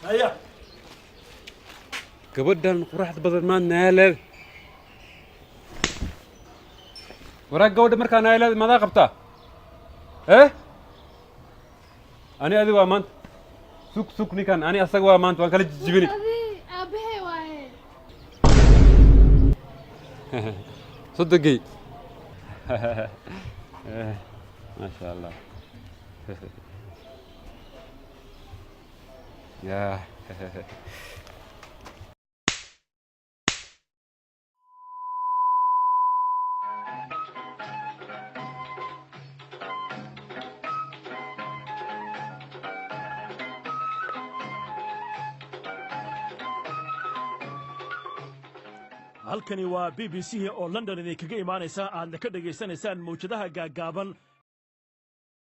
هيا gabadhan quraxda badan ma naaleed waraag gabadha markaa naaleed madaa qabtaa ani adiga waa maanta sug ninkan ani asaga waa maanta waan kala jijibini aabbahay waaye صدقي ما شاء الله يا halkani waa BBC oo London idinkaga imaanaysa aadna ka dhageysanaysaan mawjadaha gaagaaban